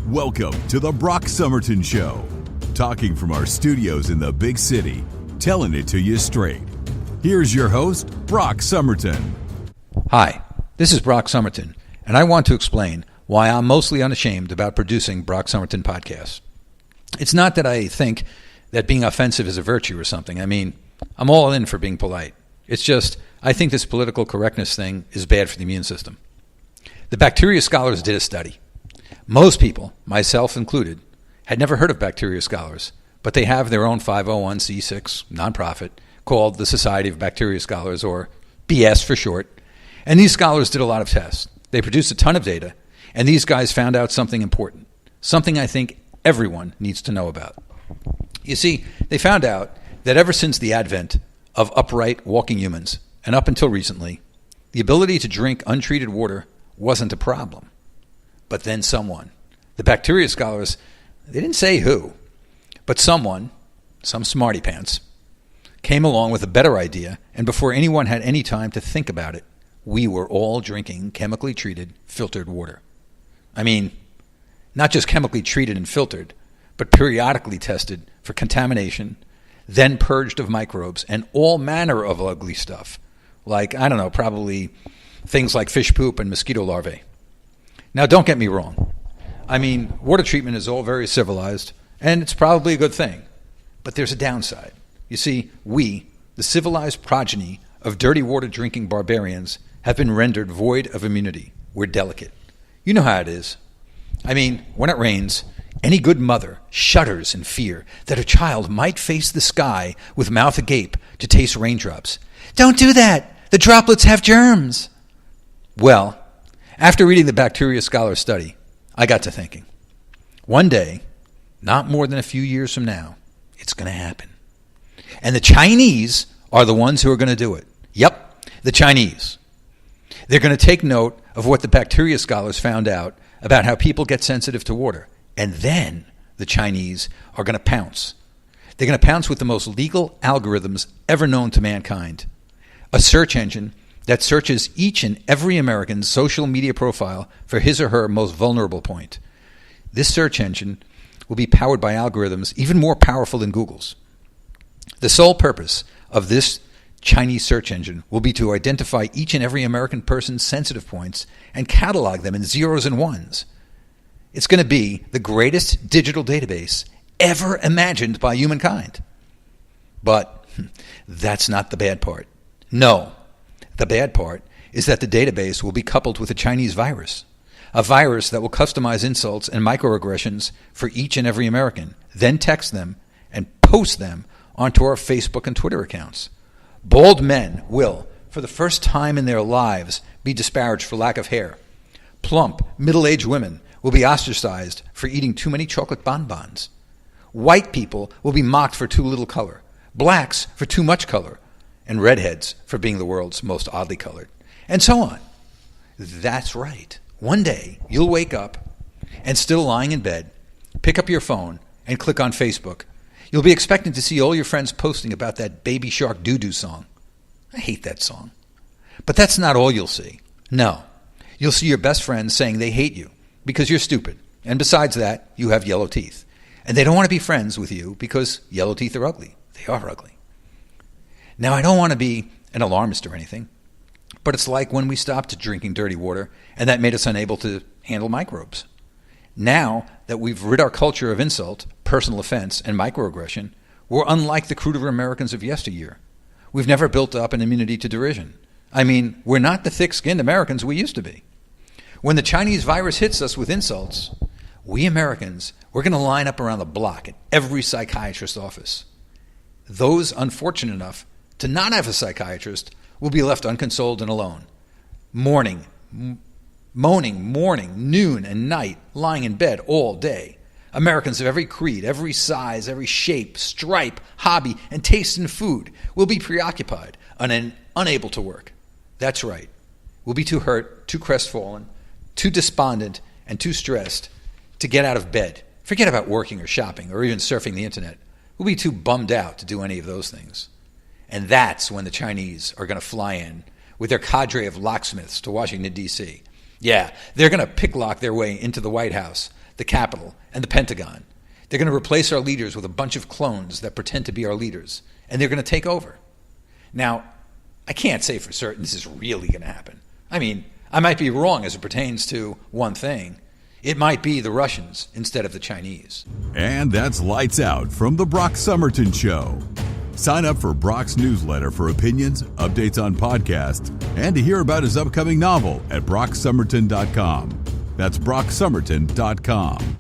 Welcome to the Brock Summerton Show. Talking from our studios in the big city, telling it to you straight. Here's your host, Brock Summerton. Hi, this is Brock Summerton, and I want to explain why I'm mostly unashamed about producing Brock Summerton podcasts. It's not that I think that being offensive is a virtue or something. I mean, I'm all in for being polite. It's just, I think this political correctness thing is bad for the immune system. The bacteria scholars did a study. Most people, myself included, had never heard of bacteria scholars, but they have their own 501c6 nonprofit called the Society of Bacteria Scholars, or BS for short. And these scholars did a lot of tests. They produced a ton of data, and these guys found out something important, something I think everyone needs to know about. You see, they found out that ever since the advent of upright walking humans, and up until recently, the ability to drink untreated water wasn't a problem. But then someone, the bacteria scholars, they didn't say who, but someone, some smarty pants, came along with a better idea, and before anyone had any time to think about it, we were all drinking chemically treated, filtered water. I mean, not just chemically treated and filtered, but periodically tested for contamination, then purged of microbes and all manner of ugly stuff, like, I don't know, probably things like fish poop and mosquito larvae. Now, don't get me wrong. I mean, water treatment is all very civilized, and it's probably a good thing. But there's a downside. You see, we, the civilized progeny of dirty water drinking barbarians, have been rendered void of immunity. We're delicate. You know how it is. I mean, when it rains, any good mother shudders in fear that her child might face the sky with mouth agape to taste raindrops. Don't do that! The droplets have germs! Well, after reading the bacteria scholar study, I got to thinking. One day, not more than a few years from now, it's going to happen. And the Chinese are the ones who are going to do it. Yep, the Chinese. They're going to take note of what the bacteria scholars found out about how people get sensitive to water. And then the Chinese are going to pounce. They're going to pounce with the most legal algorithms ever known to mankind. A search engine that searches each and every American's social media profile for his or her most vulnerable point. This search engine will be powered by algorithms even more powerful than Google's. The sole purpose of this Chinese search engine will be to identify each and every American person's sensitive points and catalog them in zeros and ones. It's going to be the greatest digital database ever imagined by humankind. But that's not the bad part. No, the bad part is that the database will be coupled with a Chinese virus, a virus that will customize insults and microaggressions for each and every American, then text them and post them onto our Facebook and Twitter accounts. Bald men will, for the first time in their lives, be disparaged for lack of hair. Plump, middle-aged women will be ostracized for eating too many chocolate bonbons. White people will be mocked for too little color, blacks for too much color, and redheads for being the world's most oddly colored, and so on. That's right. One day, you'll wake up and, still lying in bed, pick up your phone and click on Facebook. You'll be expecting to see all your friends posting about that Baby Shark Doo-Doo song. I hate that song. But that's not all you'll see. No. You'll see your best friends saying they hate you because you're stupid. And besides that, you have yellow teeth. And they don't want to be friends with you because yellow teeth are ugly. They are ugly. Now, I don't want to be an alarmist or anything, but it's like when we stopped drinking dirty water and that made us unable to handle microbes. Now that we've rid our culture of insult, personal offense, and microaggression, we're unlike the cruder Americans of yesteryear. We've never built up an immunity to derision. I mean, we're not the thick-skinned Americans we used to be. When the Chinese virus hits us with insults, we Americans, we're going to line up around the block at every psychiatrist's office. Those unfortunate enough to not have a psychiatrist will be left unconsoled and alone, moaning, morning, noon, and night, lying in bed all day. Americans of every creed, every size, every shape, stripe, hobby, and taste in food will be preoccupied and unable to work. That's right. We'll be too hurt, too crestfallen, too despondent, and too stressed to get out of bed. Forget about working or shopping or even surfing the internet. We'll be too bummed out to do any of those things. And that's when the Chinese are going to fly in with their cadre of locksmiths to Washington, D.C. Yeah, they're going to picklock their way into the White House. the Capitol, and the Pentagon. They're going to replace our leaders with a bunch of clones that pretend to be our leaders, and they're going to take over. Now, I can't say for certain this is really going to happen. I mean, I might be wrong as it pertains to one thing. It might be the Russians instead of the Chinese. And that's Lights Out from The Brock Summerton Show. Sign up for Brock's newsletter for opinions, updates on podcasts, and to hear about his upcoming novel at brocksummerton.com. That's brocksummerton.com.